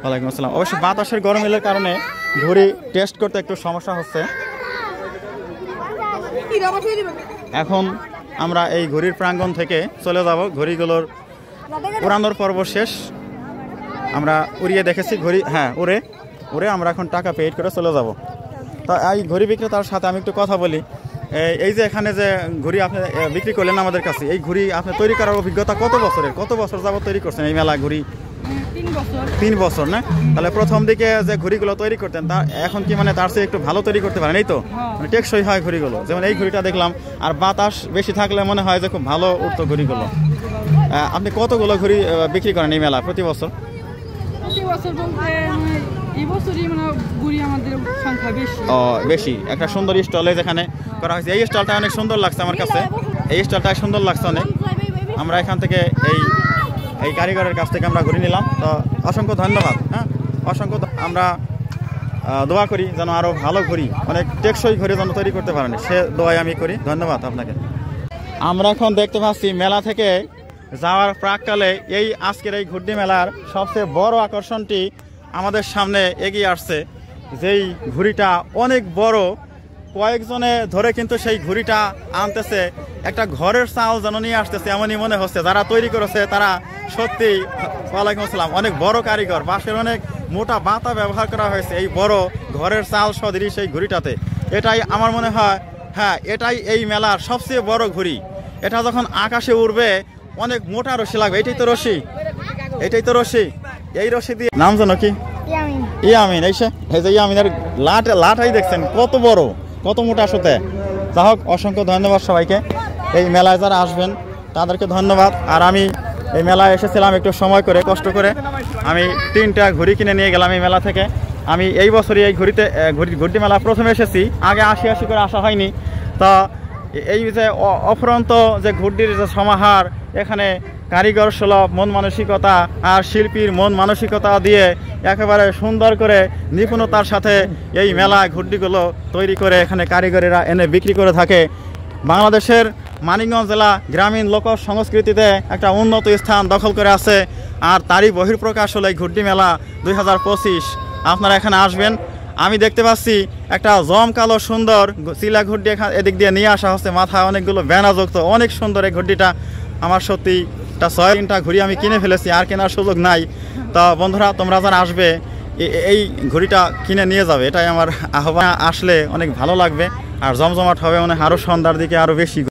ওয়ালাইকুম আসসালাম। অবশ্য বাতাসের গরমের কারণে ঘড়ি টেস্ট করতে একটু সমস্যা হচ্ছে। এখন আমরা এই ঘড়ির প্রাঙ্গণ থেকে চলে যাব। ঘড়িগুলোর উড়ানোর পর্ব শেষ, আমরা উড়িয়ে দেখেছি ঘড়ি, হ্যাঁ উড়ে উড়ে আমরা এখন টাকা পেইড করে চলে যাব। তা এই ঘড়ি বিক্রেতার সাথে আমি একটু কথা বলি। এই যে এখানে যে ঘড়ি আপনি বিক্রি করলেন আমাদের কাছে, এই ঘড়ি আপনি তৈরি করার অভিজ্ঞতা কত বছরের, কত বছর যাবত তৈরি করছেন এই মেলা ঘড়ি? 3 বছর না? তাহলে প্রথম দিকে যে ঘড়িগুলো তৈরি করতেন তা এখন কি মানে তার চেয়ে একটু ভালো তৈরি করতে পারেন? এই তো মানে টেকসই হয় ঘড়িগুলো, যেমন এই ঘড়িটা দেখলাম, আর বাতাস বেশি থাকলে মনে হয় যে খুব ভালো উঠতো ঘড়িগুলো। আপনি কতগুলো ঘড়ি বিক্রি করেন এই মেলা প্রতি বছর? বেশি একটা সুন্দর স্টলে যেখানে করা হয়েছে, এই স্টলটা অনেক সুন্দর লাগছে আমার কাছে, এই স্টলটা সুন্দর লাগছে অনেক। আমরা এখান থেকে এই কারিগরের কাছ থেকে আমরা ঘুরে নিলাম, তো অসংখ্য ধন্যবাদ। হ্যাঁ, অসংখ্য আমরা দোয়া করি যেন আরও ভালো ঘড়ি, অনেক টেকসই ঘড়ি যেন তৈরি করতে পারেন, সে দোয়াই আমি করি। ধন্যবাদ আপনাকে। আমরা এখন দেখতে পাচ্ছি মেলা থেকে যাওয়ার প্রাককালে এই আজকের এই ঘুরডি মেলার সবচেয়ে বড় আকর্ষণটি আমাদের সামনে এগিয়ে আসছে। যেই ঘুড়িটা অনেক বড়, কয়েকজনে ধরে কিন্তু সেই ঘুড়িটা আনতেছে, একটা ঘরের চাল যেন নিয়ে আসতেছে এমনই মনে হচ্ছে। যারা তৈরি করেছে তারা সত্যি, ওয়ালাইকুম আসসালাম, অনেক বড় কারিগর। বাঁশের অনেক মোটা বাতা ব্যবহার করা হয়েছে এই বড় ঘরের চাল সদৃশ সেই ঘুড়িটাতে। এটাই আমার মনে হয়, হ্যাঁ এটাই এই মেলার সবচেয়ে বড় ঘুড়ি। এটা যখন আকাশে উড়বে অনেক মোটা রশি লাগবে। এটাই তো রশি, এটাই তো রশি। এই রশি দিয়ে, নাম জানো কি? ইয়ামিন। এই যে ইয়ামিনের লাটাই দেখছেন কত বড়, কত মোটা সাথে। যা হোক, অসংখ্য ধন্যবাদ সবাইকে। এই মেলায় যারা আসবেন তাদেরকে ধন্যবাদ। আর আমি এই মেলায় এসেছিলাম একটু সময় করে, কষ্ট করে। আমি 3টা ঘড়ি কিনে নিয়ে গেলাম এই মেলা থেকে। আমি এই বছরই এই ঘড়ি মেলা প্রথমে এসেছি, আগে আসি করে আসা হয়নি। তা এই যে অফুরন্ত যে ঘুরডির যে সমাহার, এখানে কারিগর সুলভ মন মানসিকতা আর শিল্পীর মন মানসিকতা দিয়ে একেবারে সুন্দর করে নিপুণতার সাথে এই মেলায় ঘুরডিগুলো তৈরি করে এখানে কারিগরেরা এনে বিক্রি করে থাকে। বাংলাদেশের মানিকগঞ্জ জেলা গ্রামীণ লোক সংস্কৃতিতে একটা উন্নত স্থান দখল করে আছে, আর তারই বহিঃপ্রকাশ হলো এই ঘুরডি মেলা 2025। আপনারা এখানে আসবেন। আমি দেখতে পাচ্ছি একটা জমকালো সুন্দর চিলা ঘুরডি এদিক দিয়ে নিয়ে আসা হচ্ছে, মাথায় অনেকগুলো ব্যানাযুক্ত, অনেক সুন্দর এই ঘুরডিটা। আমার সত্যি 6-3টা ঘুড়ি আমি কিনে ফেলেছি, আর কেনার সুযোগ নাই। তা বন্ধুরা, তোমরা যারা আসবে এই ঘুড়িটা কিনে নিয়ে যাবে, এটাই আমার আহ্বান। আসলে অনেক ভালো লাগবে, আর জমজমাট হবে, মানে আরও সন্ধ্যার দিকে আরও বেশি।